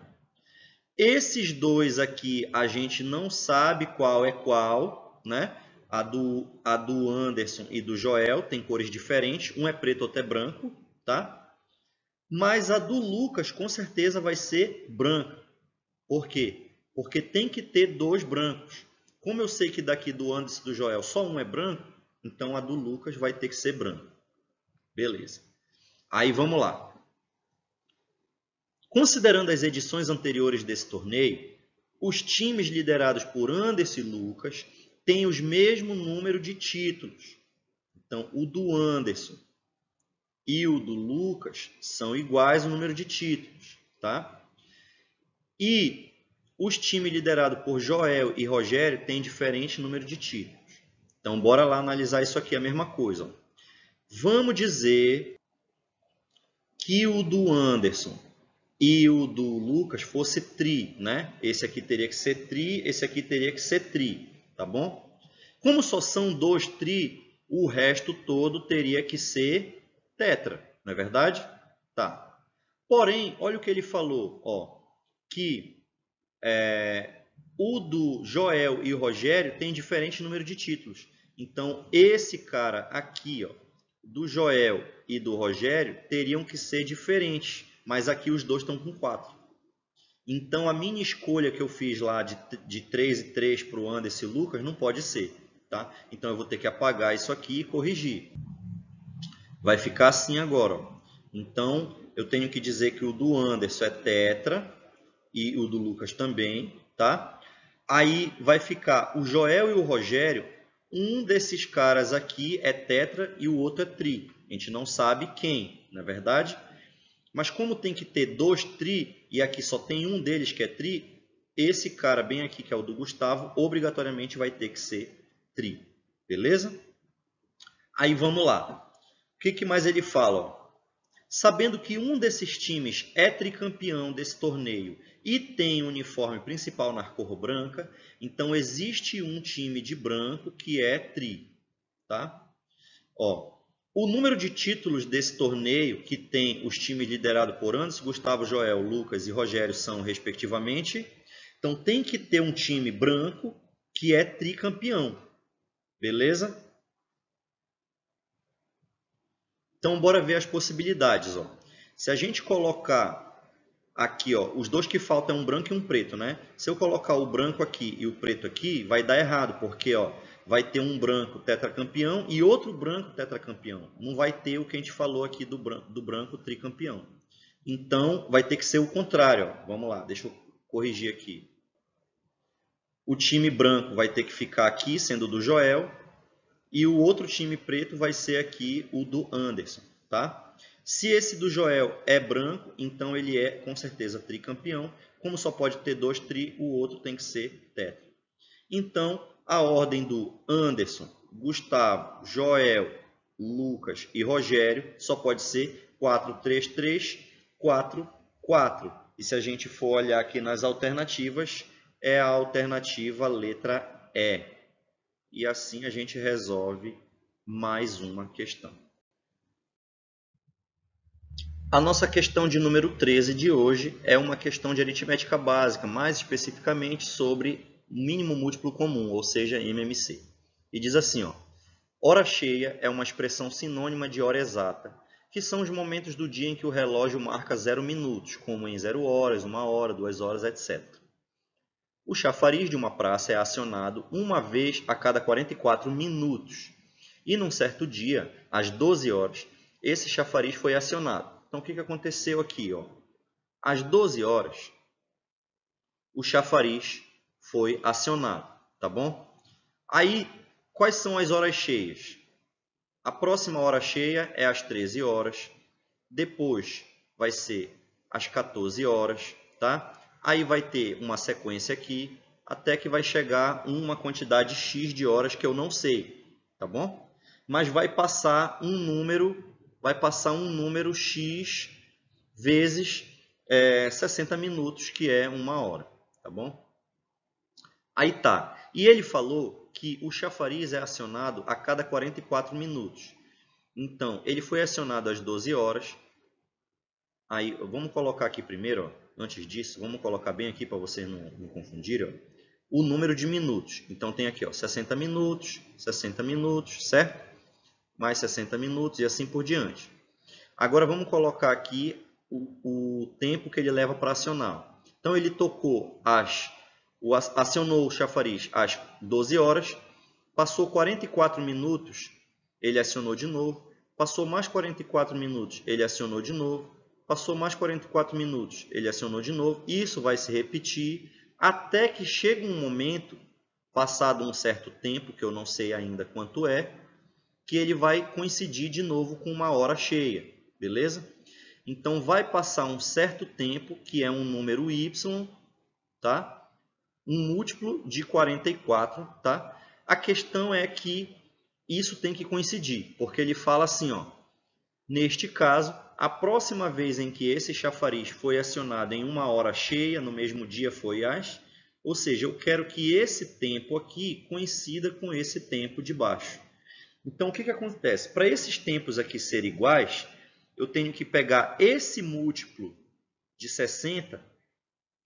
Esses dois aqui a gente não sabe qual é qual, né? A do Anderson e do Joel tem cores diferentes, um é preto, outro é branco, tá? Mas a do Lucas com certeza vai ser branca. Por quê? Porque tem que ter 2 brancos. Como eu sei que daqui do Anderson e do Joel só um é branco, então a do Lucas vai ter que ser branca. Beleza. Aí vamos lá. Considerando as edições anteriores desse torneio, os times liderados por Anderson e Lucas têm o mesmo número de títulos. Então, o do Anderson e o do Lucas são iguais o número de títulos, tá? E os times liderados por Joel e Rogério têm diferente número de títulos. Então, bora lá analisar isso aqui, a mesma coisa. Vamos dizer que o do Anderson e o do Lucas fosse tri, né? Esse aqui teria que ser tri, esse aqui teria que ser tri, tá bom? Como só são 2 tri, o resto todo teria que ser tetra, não é verdade? Tá. Porém, olha o que ele falou, ó, que o do Joel e o Rogério tem diferente número de títulos. Então, esse cara aqui, ó, do Joel e do Rogério, teriam que ser diferentes. Mas aqui os dois estão com 4. Então, a minha escolha que eu fiz lá de 3 e 3 para o Anderson e Lucas não pode ser. Tá? Então, eu vou ter que apagar isso aqui e corrigir. Vai ficar assim agora. Ó. Então, eu tenho que dizer que o do Anderson é tetra e o do Lucas também. Tá? Aí vai ficar o Joel e o Rogério. Um desses caras aqui é tetra e o outro é tri. A gente não sabe quem, não é verdade? Mas como tem que ter 2 tri e aqui só tem um deles que é tri, esse cara bem aqui, que é o do Gustavo, obrigatoriamente vai ter que ser tri. Beleza? Aí vamos lá. O que mais ele fala? Ó? Sabendo que um desses times é tricampeão desse torneio e tem o uniforme principal na cor branca, então existe um time de branco que é tri. Tá? Ó, o número de títulos desse torneio, que tem os times liderados por Anderson, Gustavo, Joel, Lucas e Rogério são respectivamente. Então tem que ter um time branco que é tricampeão. Beleza? Então, bora ver as possibilidades. Ó. Se a gente colocar aqui, ó, os dois que faltam é um branco e um preto, né? Se eu colocar o branco aqui e o preto aqui, vai dar errado, porque ó, vai ter um branco tetracampeão e outro branco tetracampeão. Não vai ter o que a gente falou aqui do branco tricampeão. Então, vai ter que ser o contrário. Ó. Vamos lá, deixa eu corrigir aqui. O time branco vai ter que ficar aqui, sendo do Joel, e o outro time preto vai ser aqui o do Anderson, tá? Se esse do Joel é branco, então ele é com certeza tricampeão. Como só pode ter 2 tri, o outro tem que ser tetra. Então, a ordem do Anderson, Gustavo, Joel, Lucas e Rogério só pode ser 4-3-3, 4-4. E se a gente for olhar aqui nas alternativas, é a alternativa letra E. E assim a gente resolve mais uma questão. A nossa questão de número 13 de hoje é uma questão de aritmética básica, mais especificamente sobre mínimo múltiplo comum, ou seja, MMC. E diz assim, ó, hora cheia é uma expressão sinônima de hora exata, que são os momentos do dia em que o relógio marca 0 minutos, como em 0 horas, 1 hora, 2 horas, etc. O chafariz de uma praça é acionado uma vez a cada 44 minutos. E num certo dia, às 12 horas, esse chafariz foi acionado. Então, o que aconteceu aqui? Ó? Às 12 horas, o chafariz foi acionado, tá bom? Aí, quais são as horas cheias? A próxima hora cheia é às 13 horas. Depois vai ser às 14 horas, tá? Aí vai ter uma sequência aqui, até que vai chegar uma quantidade X de horas que eu não sei, tá bom? Mas vai passar um número X vezes 60 minutos, que é 1 hora, tá bom? Aí tá. E ele falou que o chafariz é acionado a cada 44 minutos. Então, ele foi acionado às 12 horas. Aí, vamos colocar aqui primeiro, ó, antes disso, vamos colocar bem aqui para vocês não confundirem, ó, o número de minutos. Então, tem aqui ó, 60 minutos, certo? Mais 60 minutos e assim por diante. Agora, vamos colocar aqui o tempo que ele leva para acionar. Então, ele tocou acionou o chafariz às 12 horas, passou 44 minutos, ele acionou de novo, passou mais 44 minutos, ele acionou de novo, passou mais 44 minutos, ele acionou de novo. Isso vai se repetir até que chegue um momento, passado um certo tempo, que eu não sei ainda quanto é, que ele vai coincidir de novo com uma hora cheia, beleza? Então, vai passar um certo tempo, que é um número y, tá? Um múltiplo de 44, tá? A questão é que isso tem que coincidir, porque ele fala assim, ó, neste caso, a próxima vez em que esse chafariz foi acionado em 1 hora cheia, no mesmo dia foi às, ou seja, eu quero que esse tempo aqui coincida com esse tempo de baixo. Então, o que acontece? Para esses tempos aqui serem iguais, eu tenho que pegar esse múltiplo de 60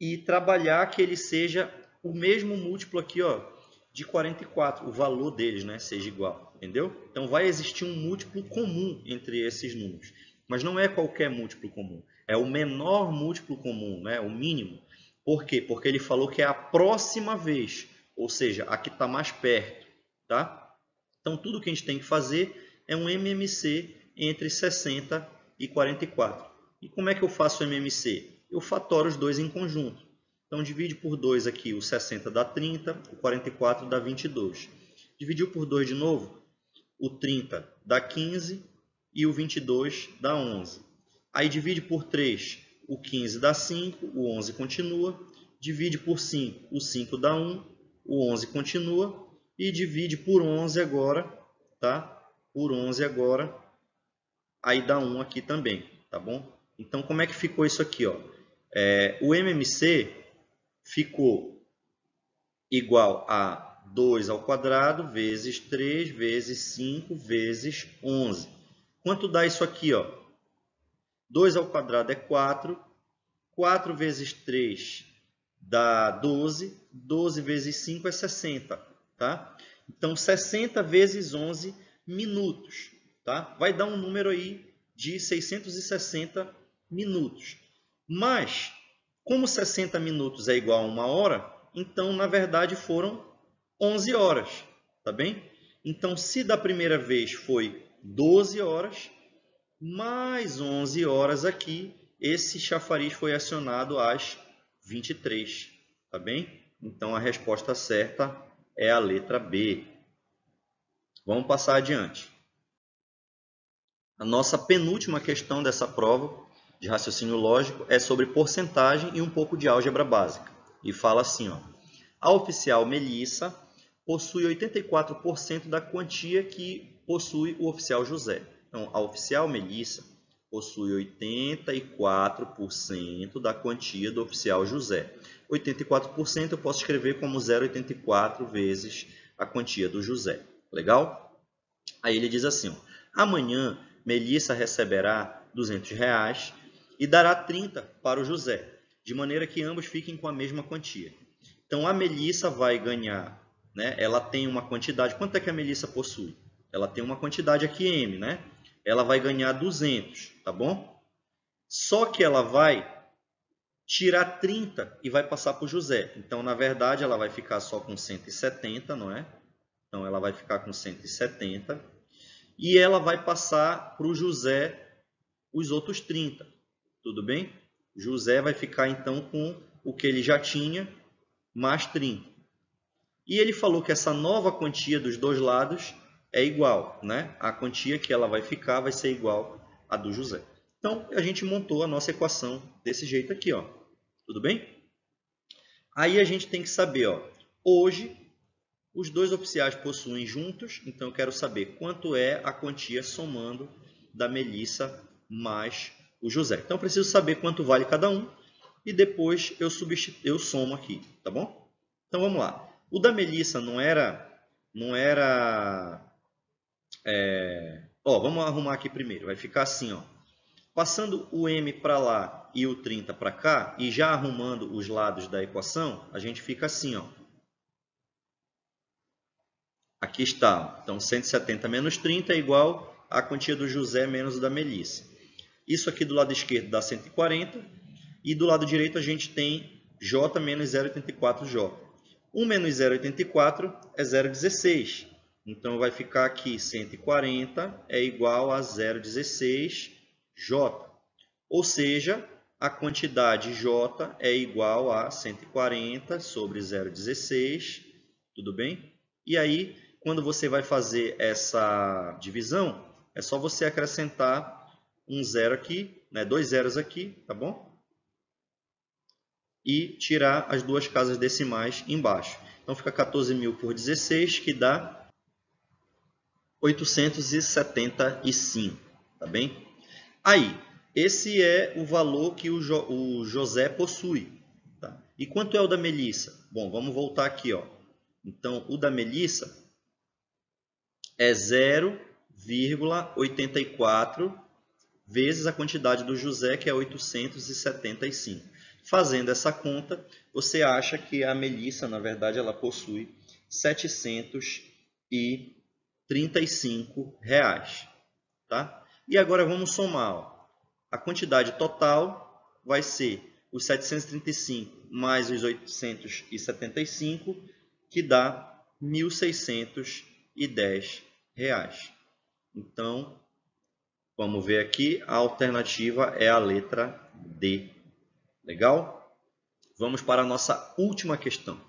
e trabalhar que ele seja o mesmo múltiplo aqui, ó, de 44, o valor deles, né, seja igual, entendeu? Então, vai existir um múltiplo comum entre esses números. Mas não é qualquer múltiplo comum, é o menor múltiplo comum, né, o mínimo. Por quê? Porque ele falou que é a próxima vez, ou seja, a que está mais perto, tá? Então, tudo que a gente tem que fazer é um MMC entre 60 e 44. E como é que eu faço o MMC? Eu fatoro os dois em conjunto. Então, divide por 2 aqui, o 60 dá 30, o 44 dá 22. Dividiu por 2 de novo, o 30 dá 15 e o 22 dá 11. Aí, divide por 3, o 15 dá 5, o 11 continua. Divide por 5, o 5 dá 1, o 11 continua. E divide por 11 agora, tá? Por 11 agora, aí dá 1 aqui também, tá bom? Então, como é que ficou isso aqui, ó? O MMC ficou igual a 2 ao quadrado vezes 3 vezes 5 vezes 11. Quanto dá isso aqui, ó? 2 ao quadrado é 4. 4 vezes 3 dá 12. 12 vezes 5 é 60. Tá? Então, 60 vezes 11 minutos. tá? Vai dar um número aí de 660 minutos. Mas, como 60 minutos é igual a 1 hora, então, na verdade, foram 11 horas, tá bem? Então, se da primeira vez foi 12 horas, mais 11 horas aqui, esse chafariz foi acionado às 23, tá bem? Então, a resposta certa é a letra B. Vamos passar adiante. A nossa penúltima questão dessa prova de raciocínio lógico é sobre porcentagem e um pouco de álgebra básica. E fala assim, ó: a oficial Melissa possui 84% da quantia que possui o oficial José. Então, a oficial Melissa possui 84% da quantia do oficial José. 84% eu posso escrever como 0,84 vezes a quantia do José. Legal? Aí ele diz assim, ó: amanhã Melissa receberá R$200 e dará 30 para o José, de maneira que ambos fiquem com a mesma quantia. Então, a Melissa vai ganhar, né? Ela tem uma quantidade. Quanto é que a Melissa possui? Ela tem uma quantidade aqui, M, né? Ela vai ganhar 200, tá bom? Só que ela vai tirar 30 e vai passar para o José. Então, na verdade, ela vai ficar só com 170, não é? Então, ela vai ficar com 170. E ela vai passar para o José os outros 30. Tudo bem? José vai ficar, então, com o que ele já tinha, mais 30. E ele falou que essa nova quantia dos dois lados é igual, né? A quantia que ela vai ficar vai ser igual à do José. Então, a gente montou a nossa equação desse jeito aqui, ó. Tudo bem? Aí a gente tem que saber, ó, hoje os dois oficiais possuem juntos, então eu quero saber quanto é a quantia somando da Melissa mais o José. Então, eu preciso saber quanto vale cada um e depois eu somo aqui, tá bom? Então, vamos lá. O da Melissa não era... vamos arrumar aqui primeiro. Vai ficar assim, ó. Passando o M para lá e o 30 para cá, e já arrumando os lados da equação, a gente fica assim, ó. Aqui está. Então, 170 menos 30 é igual à quantia do José menos da Melissa. Isso aqui do lado esquerdo dá 140. E do lado direito a gente tem J menos 0,84J. 1 menos 0,84 é 0,16. Então, vai ficar aqui 140 é igual a 0,16J. Ou seja, a quantidade J é igual a 140 sobre 0,16. Tudo bem? E aí, quando você vai fazer essa divisão, é só você acrescentar um zero aqui, né, 2 zeros aqui, tá bom? E tirar as duas casas decimais embaixo. Então, fica 14.000 por 16, que dá 875, tá bem? Aí, esse é o valor que o José possui. Tá? E quanto é o da Melissa? Bom, vamos voltar aqui, ó. Então, o da Melissa é 0,84 vezes a quantidade do José, que é 875. Fazendo essa conta, você acha que a Melissa, na verdade, ela possui R$735. Tá? E agora vamos somar. Ó. A quantidade total vai ser os 735 mais os 875, que dá R$1.610. Então, vamos ver aqui, a alternativa é a letra D. Legal? Vamos para a nossa última questão.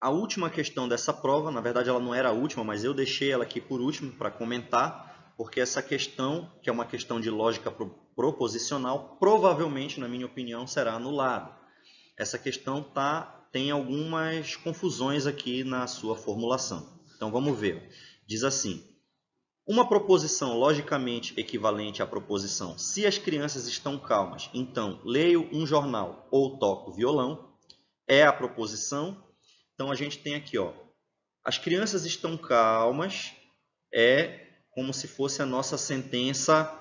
A última questão dessa prova, na verdade ela não era a última, mas eu deixei ela aqui por último para comentar, porque essa questão, que é uma questão de lógica proposicional, provavelmente, na minha opinião, será anulada. Essa questão tem algumas confusões aqui na sua formulação. Então vamos ver. Diz assim: uma proposição logicamente equivalente à proposição se as crianças estão calmas, então leio um jornal ou toco violão, é a proposição. Então a gente tem aqui, ó, as crianças estão calmas, é como se fosse a nossa sentença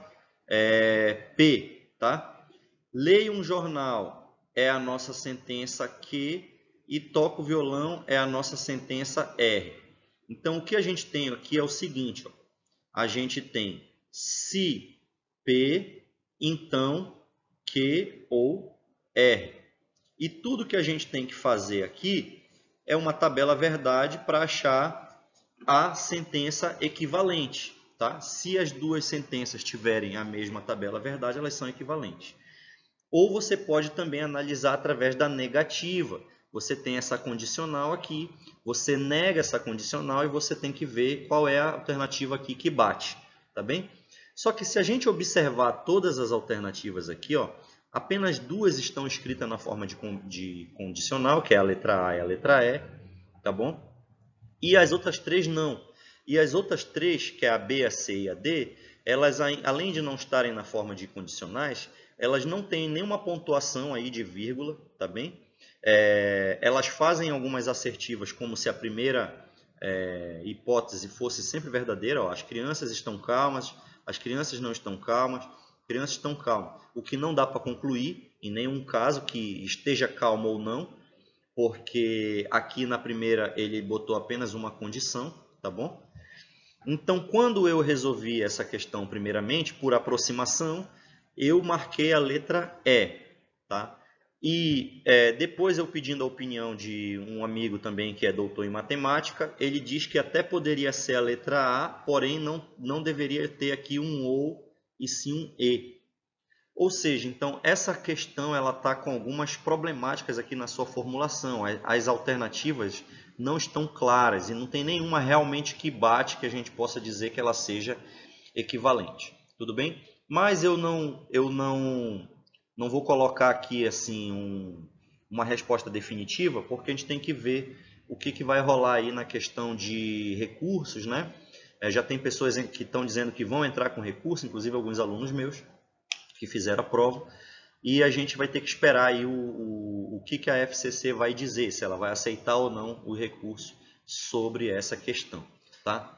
P, tá? Leio um jornal é a nossa sentença Q e toco violão é a nossa sentença R. Então o que a gente tem aqui é o seguinte, ó. a gente tem se P, então Q ou R. E tudo que a gente tem que fazer aqui é uma tabela verdade para achar a sentença equivalente. Tá? Se as duas sentenças tiverem a mesma tabela verdade, elas são equivalentes. Ou você pode também analisar através da negativa. Você tem essa condicional aqui, você nega essa condicional e você tem que ver qual é a alternativa aqui que bate. Tá bem? Só que se a gente observar todas as alternativas aqui, ó, apenas duas estão escritas na forma de condicional, que é a letra A e a letra E, tá bom? E as outras três não. E as outras três, que é a B, a C e a D, elas, além de não estarem na forma de condicionais, elas não têm nenhuma pontuação aí de vírgula, tá bem? Elas fazem algumas assertivas, como se a primeira hipótese fosse sempre verdadeira. Ó, as crianças estão calmas, as crianças não estão calmas, as crianças estão calmas. O que não dá para concluir, em nenhum caso, que esteja calmo ou não, porque aqui na primeira ele botou apenas uma condição, tá bom? Então, quando eu resolvi essa questão primeiramente, por aproximação, eu marquei a letra E, tá? E depois eu pedindo a opinião de um amigo também que é doutor em matemática, ele diz que até poderia ser a letra A, porém não deveria ter aqui um OU e sim um E. Ou seja, então essa questão ela está com algumas problemáticas aqui na sua formulação. As alternativas não estão claras e não tem nenhuma realmente que bate que a gente possa dizer que ela seja equivalente. Tudo bem? Mas eu não vou colocar aqui assim uma resposta definitiva, porque a gente tem que ver o que vai rolar aí na questão de recursos, né? Já tem pessoas que estão dizendo que vão entrar com recurso, inclusive alguns alunos meus que fizeram a prova, e a gente vai ter que esperar aí o que a FCC vai dizer, se ela vai aceitar ou não o recurso sobre essa questão, tá?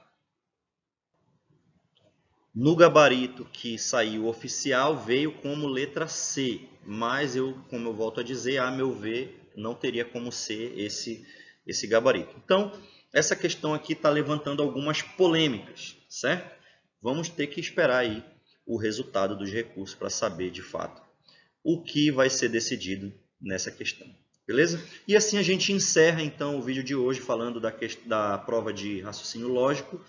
No gabarito que saiu oficial veio como letra C, mas como eu volto a dizer, a meu ver, não teria como ser esse gabarito. Então, essa questão aqui está levantando algumas polêmicas, certo? Vamos ter que esperar aí o resultado dos recursos para saber de fato o que vai ser decidido nessa questão. Beleza? E assim a gente encerra então o vídeo de hoje falando da prova de raciocínio lógico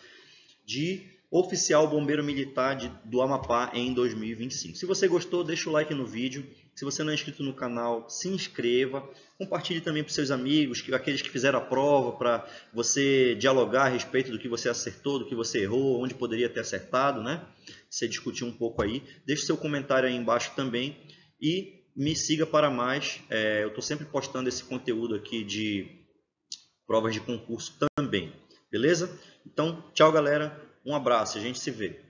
de oficial bombeiro militar do Amapá em 2025. Se você gostou, deixa o like no vídeo. Se você não é inscrito no canal, se inscreva. Compartilhe também para os seus amigos, aqueles que fizeram a prova, para você dialogar a respeito do que você acertou, do que você errou, onde poderia ter acertado, né? Você discutir um pouco aí. Deixe seu comentário aí embaixo também e me siga para mais. Eu estou sempre postando esse conteúdo aqui de provas de concurso também. Beleza? Então, tchau, galera. Um abraço. A gente se vê.